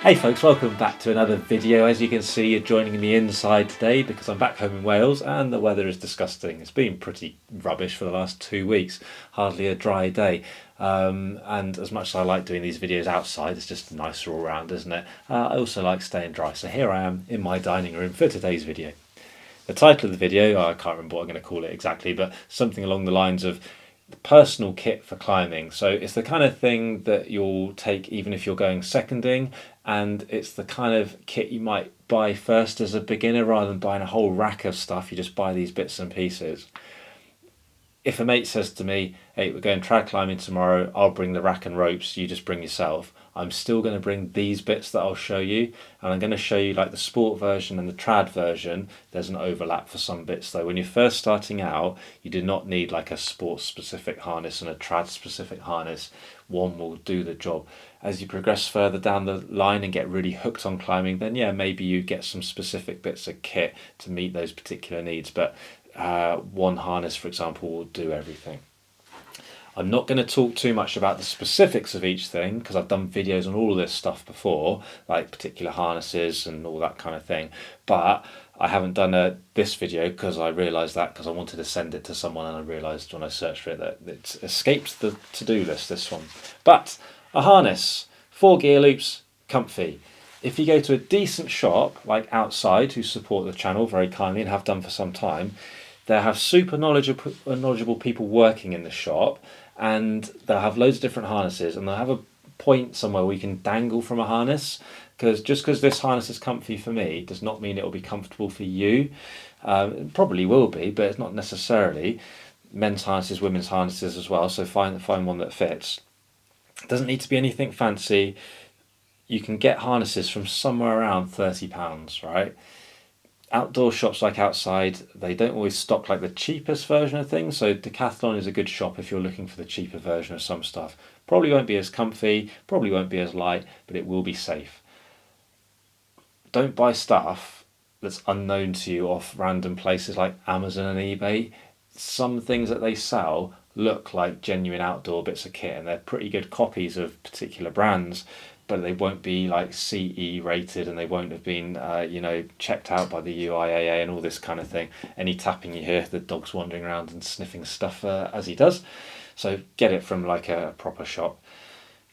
Hey folks, welcome back to another video. As you can see, you're joining me inside today because I'm back home in Wales and the weather is disgusting. It's been pretty rubbish for the last 2 weeks, hardly a dry day. And as much as I like doing these videos outside, it's just nicer all around, isn't it? I also like staying dry, so here I am in my dining room for today's video. The title of the video, I can't remember what I'm going to call it exactly, but something along the lines of personal kit for climbing. So it's the kind of thing that you'll take even if you're going seconding, and it's the kind of kit you might buy first as a beginner rather than buying a whole rack of stuff. You just buy these bits and pieces. If a mate says to me, hey, we're going trad climbing tomorrow, I'll bring the rack and ropes, you just bring yourself, I'm still going to bring these bits that I'll show you, and I'm going to show you like the sport version and the trad version. There's an overlap for some bits though. When you're first starting out, you do not need like a sport specific harness and a trad specific harness. One will do the job. As you progress further down the line and get really hooked on climbing, then yeah, maybe you get some specific bits of kit to meet those particular needs, but one harness, for example, will do everything. I'm not going to talk too much about the specifics of each thing because I've done videos on all of this stuff before, like particular harnesses and all that kind of thing. But I haven't done this video because I realised that because I wanted to send it to someone, and I realised when I searched for it that it escaped the to-do list, this one. But a harness, 4 gear loops, comfy. If you go to a decent shop like Outside, who support the channel very kindly and have done for some time, they'll have super knowledgeable people working in the shop, and they'll have loads of different harnesses, and they'll have a point somewhere where you can dangle from a harness, because just because this harness is comfy for me does not mean it will be comfortable for you. It probably will be, but it's not necessarily. Men's harnesses, women's harnesses as well, so find one that fits. It doesn't need to be anything fancy. You can get harnesses from somewhere around £30, right? Outdoor shops like Outside, they don't always stock like the cheapest version of things, so Decathlon is a good shop if you're looking for the cheaper version of some stuff. Probably won't be as comfy, probably won't be as light, but it will be safe. Don't buy stuff that's unknown to you off random places like Amazon and eBay. Some things that they sell look like genuine outdoor bits of kit, and they're pretty good copies of particular brands, but they won't be like CE rated, and they won't have been checked out by the UIAA and all this kind of thing. Any tapping you hear, the dog's wandering around and sniffing stuff as he does. So get it from like a proper shop.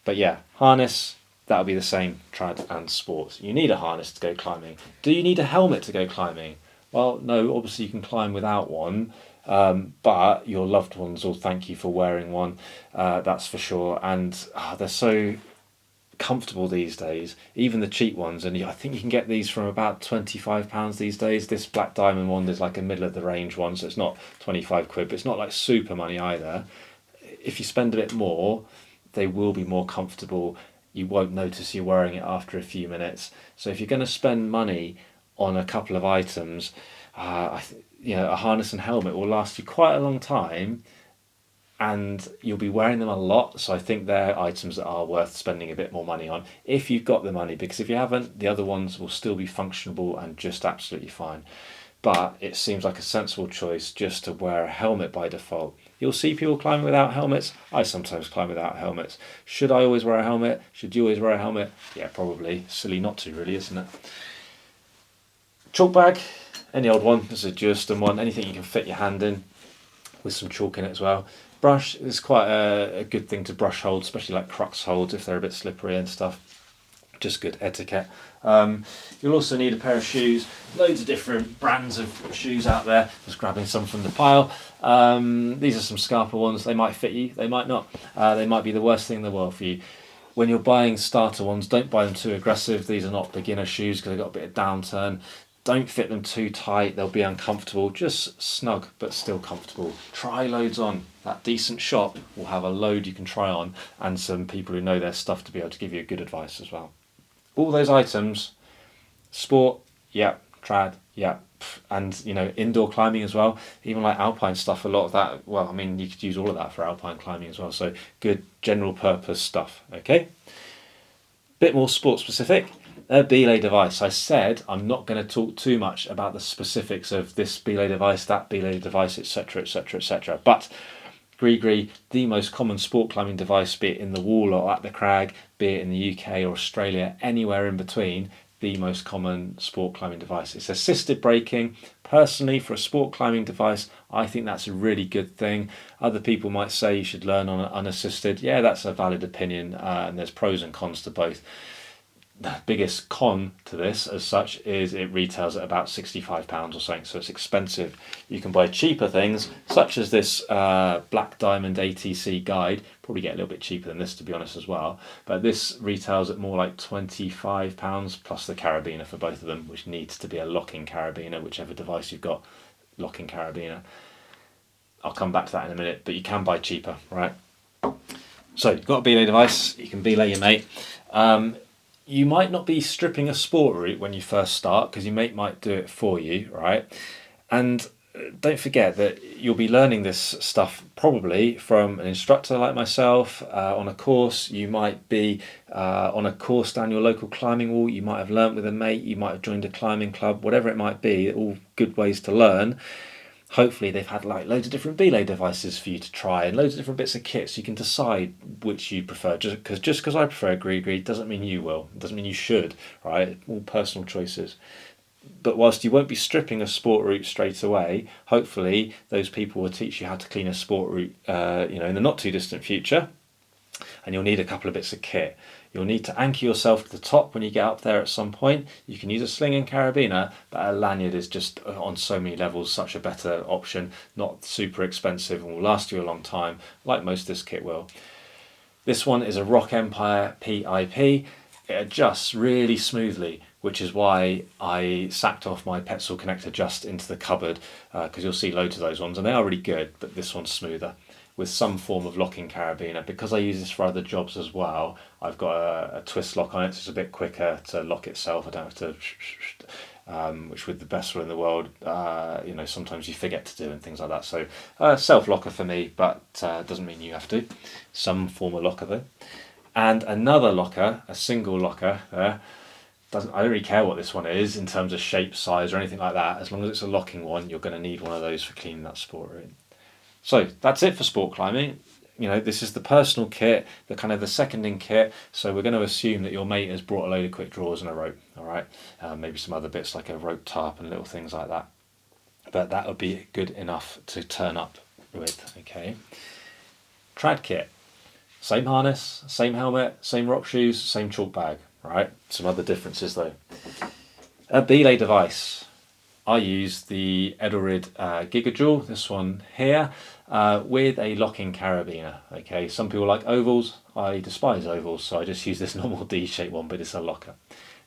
But yeah, harness, that'll be the same trad and sports. You need a harness to go climbing. Do you need a helmet to go climbing? Well, no, obviously you can climb without one. But your loved ones will thank you for wearing one, that's for sure. And they're so comfortable these days, even the cheap ones, and I think you can get these from about £25 these days. This Black Diamond one is like a middle of the range one, so it's not 25 quid, but it's not like super money either. If you spend a bit more, they will be more comfortable. You won't notice you're wearing it after a few minutes. So if you're going to spend money on a couple of items, a harness and helmet will last you quite a long time, and you'll be wearing them a lot. So I think they're items that are worth spending a bit more money on if you've got the money, because if you haven't, the other ones will still be functional and just absolutely fine. But it seems like a sensible choice just to wear a helmet by default. You'll see people climbing without helmets. I sometimes climb without helmets. Should I always wear a helmet? Should you always wear a helmet? Yeah, probably. Silly not to, really, isn't it? Chalk bag, any old one. There's a Durston one, anything you can fit your hand in with some chalk in it as well. Brush is quite a good thing to brush hold, especially like crux holds if they're a bit slippery and stuff. Just good etiquette. You'll also need a pair of shoes. Loads of different brands of shoes out there. Just grabbing some from the pile. These are some Scarpa ones. They might fit you, they might not. They might be the worst thing in the world for you. When you're buying starter ones, don't buy them too aggressive. These are not beginner shoes because they've got a bit of downturn. Don't fit them too tight, they'll be uncomfortable. Just snug but still comfortable. Try loads on. That decent shop will have a load you can try on, and some people who know their stuff to be able to give you good advice as well. All those items, sport, yeah, trad, yeah, and indoor climbing as well. Even like alpine stuff, a lot of that, well, I mean, you could use all of that for alpine climbing as well. So good general purpose stuff, okay? Bit more sport specific. A Belay device. I said I'm not going to talk too much about the specifics of this Belay device, that Belay device, etc., etc., etc. But Gri Gri, the most common sport climbing device, be it in the wall or at the crag, be it in the UK or Australia, anywhere in between, the most common sport climbing device. It's assisted braking. Personally, for a sport climbing device, I think that's a really good thing. Other people might say you should learn on unassisted. Yeah, that's a valid opinion, and there's pros and cons to both. The biggest con to this as such is it retails at about £65 or something, so it's expensive. You can buy cheaper things such as this Black Diamond ATC guide, probably get a little bit cheaper than this to be honest as well, but this retails at more like £25 plus the carabiner for both of them, which needs to be a locking carabiner, whichever device you've got, locking carabiner. I'll come back to that in a minute, but you can buy cheaper, right? So you've got a belay device, you can belay your mate. You might not be stripping a sport route when you first start because your mate might do it for you, right? And don't forget that you'll be learning this stuff probably from an instructor like myself on a course. You might be on a course down your local climbing wall. You might have learnt with a mate. You might have joined a climbing club, whatever it might be. All good ways to learn. Hopefully they've had like loads of different belay devices for you to try and loads of different bits of kit, so you can decide which you prefer. Just because I prefer Gri Gri doesn't mean you will. It doesn't mean you should, right? All personal choices. But whilst you won't be stripping a sport route straight away, hopefully those people will teach you how to clean a sport route, in the not too distant future. And you'll need a couple of bits of kit. You'll need to anchor yourself to the top when you get up there at some point. You can use a sling and carabiner, but a lanyard is just on so many levels such a better option. Not super expensive and will last you a long time, like most of this kit will. This one is a Rock Empire PIP. It adjusts really smoothly, which is why I sacked off my Petzl connector just into the cupboard, because you'll see loads of those ones, and they are really good, but this one's smoother, with some form of locking carabiner. Because I use this for other jobs as well, I've got a twist lock on it, so it's a bit quicker to lock itself. I don't have to, which with the best one in the world, sometimes you forget to do and things like that. So self-locker for me, but doesn't mean you have to. Some form of locker though. And another locker, a single locker there, I don't really care what this one is in terms of shape, size or anything like that. As long as it's a locking one, you're going to need one of those for cleaning that sport route. So that's it for sport climbing. This is the personal kit, the seconding kit. So we're going to assume that your mate has brought a load of quick draws and a rope, all right? Maybe some other bits like a rope tarp and little things like that. But that would be good enough to turn up with, okay? Trad kit. Same harness, same helmet, same rock shoes, same chalk bag, right? Some other differences though. A belay device. I use the Edelrid Gigajoule, this one here, with a locking carabiner. Okay, some people like ovals. I despise ovals, so I just use this normal D-shaped one, but it's a locker.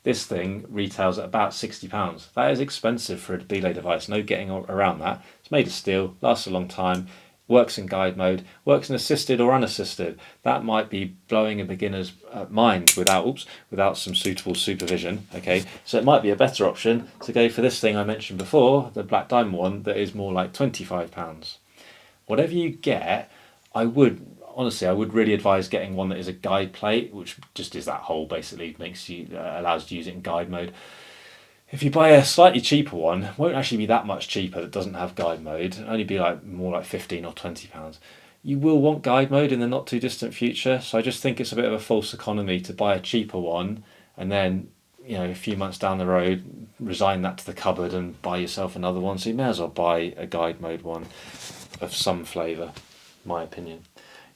This thing retails at about £60. That is expensive for a belay device. No getting around that. It's made of steel, lasts a long time, works in guide mode, works in assisted or unassisted. That might be blowing a beginner's mind without some suitable supervision. Okay, so it might be a better option to go for this thing I mentioned before, the Black Diamond one, that is more like £25. Whatever you get, I would really advise getting one that is a guide plate, which just is that hole basically, allows you to use it in guide mode. If you buy a slightly cheaper one, it won't actually be that much cheaper that doesn't have guide mode. It'll only be more like £15 or £20. You will want guide mode in the not too distant future, so I just think it's a bit of a false economy to buy a cheaper one and then, a few months down the road, resign that to the cupboard and buy yourself another one. So you may as well buy a guide mode one of some flavour, my opinion.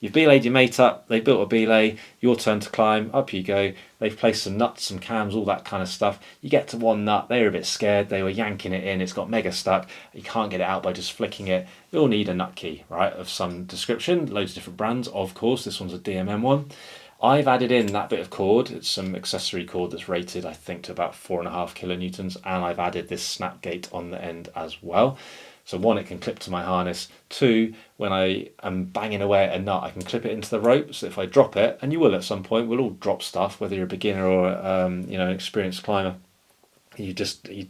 You've belayed your mate up, they built a belay, your turn to climb, up you go. They've placed some nuts, some cams, all that kind of stuff. You get to one nut, they're a bit scared, they were yanking it in, it's got mega stuck, you can't get it out by just flicking it. You'll need a Nutkey, right, of some description, loads of different brands, of course, this one's a DMM one. I've added in that bit of cord, it's some accessory cord that's rated, I think, to about 4.5 kilonewtons, and I've added this snapgate on the end as well. So one, it can clip to my harness. Two, when I am banging away at a nut, I can clip it into the rope. So if I drop it, and you will at some point, we'll all drop stuff, whether you're a beginner or an experienced climber. You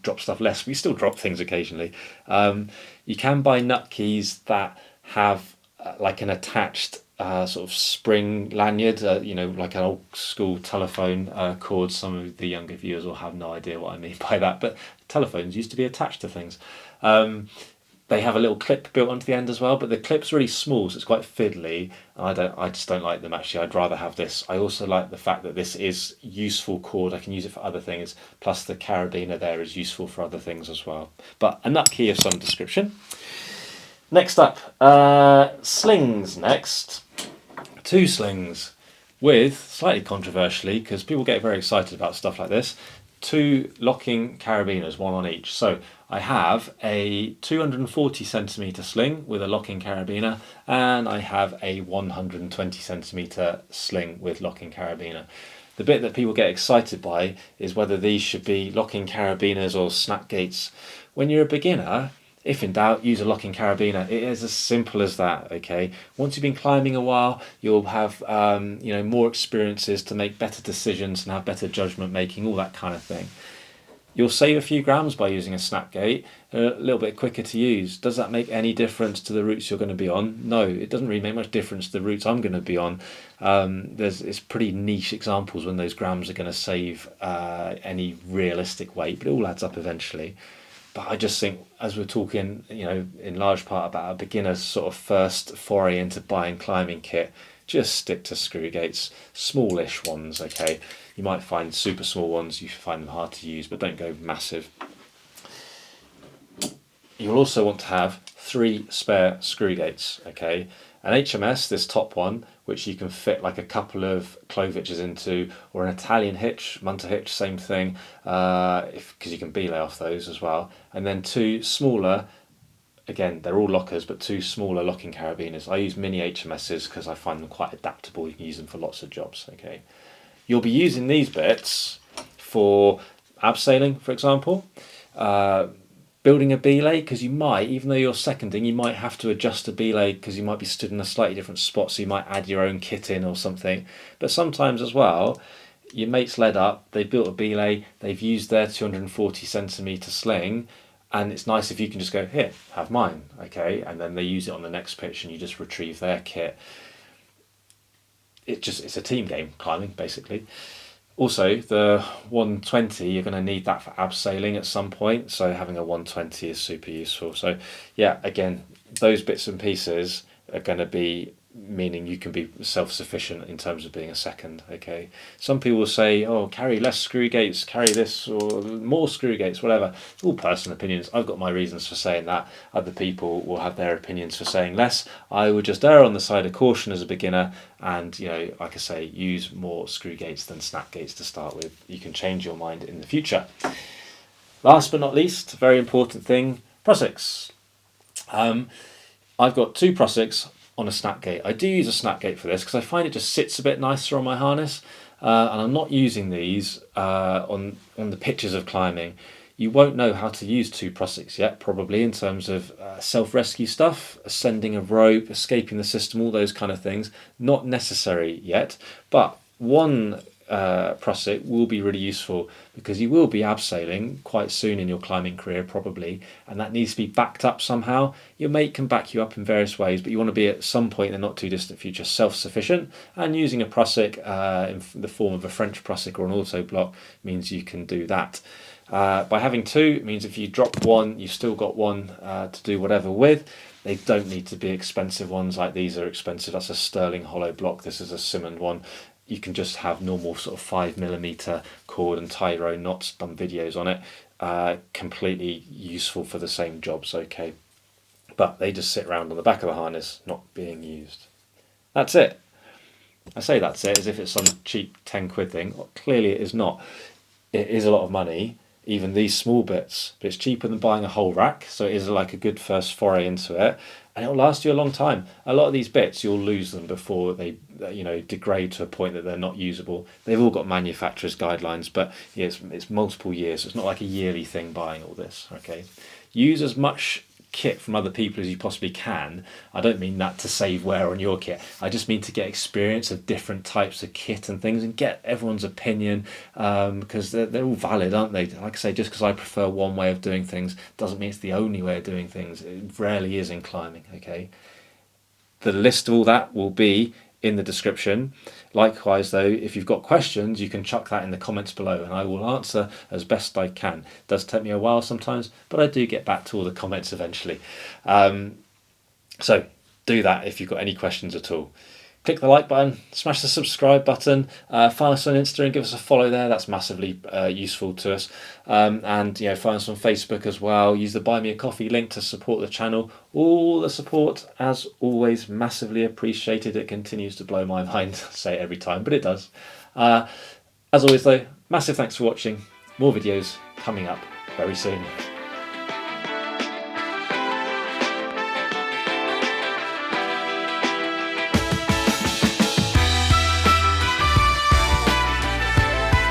drop stuff less. We still drop things occasionally. You can buy Nutkeys that have like an attached sort of spring lanyard, like an old school telephone cord. Some of the younger viewers will have no idea what I mean by that, but telephones used to be attached to things. They have a little clip built onto the end as well, but the clip's really small, so it's quite fiddly. And I just don't like them actually. I'd rather have this. I also like the fact that this is useful cord. I can use it for other things. Plus the carabiner there is useful for other things as well. But a Nutkey of some description. Next up, slings next. 2 slings with, slightly controversially, because people get very excited about stuff like this, 2 locking carabiners, 1 on each. So I have a 240cm sling with a locking carabiner, and I have a 120cm sling with locking carabiner. The bit that people get excited by is whether these should be locking carabiners or snap gates. When you're a beginner, if in doubt, use a locking carabiner. It is as simple as that, okay? Once you've been climbing a while, you'll have more experiences to make better decisions and have better judgment making, all that kind of thing. You'll save a few grams by using a snap gate, a little bit quicker to use. Does that make any difference to the routes you're going to be on? No, it doesn't really make much difference to the routes I'm going to be on. It's pretty niche examples when those grams are going to save any realistic weight, but it all adds up eventually. But I just think, as we're talking, in large part about a beginner's sort of first foray into buying climbing kit, just stick to screw gates, smallish ones, okay? You might find super small ones, you find them hard to use, but don't go massive. You'll also want to have 3 spare screw gates, okay? An HMS, this top one, which you can fit like a couple of cloviches into, or an Italian hitch, Munter hitch, same thing, because you can belay off those as well. And then 2 smaller, again, they're all lockers, but 2 smaller locking carabiners. I use mini HMSs because I find them quite adaptable. You can use them for lots of jobs, okay? You'll be using these bits for abseiling, for example, building a belay, because you might, even though you're seconding, you might have to adjust a belay because you might be stood in a slightly different spot, so you might add your own kit in or something. But sometimes as well, your mate's led up, they've built a belay, they've used their 240cm sling, and it's nice if you can just go, here, have mine, okay? And then they use it on the next pitch and you just retrieve their kit. It's a team game, climbing, basically. Also, the 120, you're going to need that for abseiling at some point, so having a 120 is super useful. So yeah, again, those bits and pieces are going to be meaning you can be self-sufficient in terms of being a second, okay? Some people will say, oh, carry less screw gates, carry this, or more screw gates, whatever. It's all personal opinions. I've got my reasons for saying that. Other people will have their opinions for saying less. I would just err on the side of caution as a beginner and, like I say, use more screw gates than snap gates to start with. You can change your mind in the future. Last but not least, very important thing, prusiks. I've got 2 prusiks on a snap gate. I do use a snap gate for this because I find it just sits a bit nicer on my harness, and I'm not using these on the pitches of climbing. You won't know how to use 2 prusiks yet, probably, in terms of self-rescue stuff, ascending a rope, escaping the system, all those kind of things. Not necessary yet, but one prusik will be really useful because you will be abseiling quite soon in your climbing career probably, and that needs to be backed up somehow. Your mate can back you up in various ways, but you want to be at some point in the not too distant future self-sufficient, and using a prusik in the form of a French prusik or an auto block means you can do that. By having 2, it means if you drop one, you've still got one to do whatever with. They don't need to be expensive ones like these are expensive. That's a sterling hollow block. This is a Simmond one. You can just have normal sort of 5mm cord and tie your own knots. Done videos on it. Completely useful for the same jobs, okay. But they just sit around on the back of the harness, not being used. That's it. I say that's it as if it's some cheap 10 quid thing. Well, clearly it is not. It is a lot of money, even these small bits, but it's cheaper than buying a whole rack, so it is like a good first foray into it, and it'll last you a long time. A lot of these bits, you'll lose them before they degrade to a point that they're not usable. They've all got manufacturer's guidelines, but yeah, it's multiple years, so it's not like a yearly thing buying all this, okay? Use as much kit from other people as you possibly can. I don't mean that to save wear on your kit. I just mean to get experience of different types of kit and things and get everyone's opinion, because they're all valid, aren't they? Like I say, just because I prefer one way of doing things doesn't mean it's the only way of doing things. It rarely is in climbing, okay? The list of all that will be in the description. Likewise though, if you've got questions, you can chuck that in the comments below and I will answer as best I can. It does take me a while sometimes, but I do get back to all the comments eventually. So do that if you've got any questions at all. Click the like button, smash the subscribe button, find us on Insta and give us a follow there. That's massively useful to us. And you know, find us on Facebook as well. Use the Buy Me a Coffee link to support the channel. All the support, as always, massively appreciated. It continues to blow my mind. I say it every time, but it does. As always though, massive thanks for watching. More videos coming up very soon.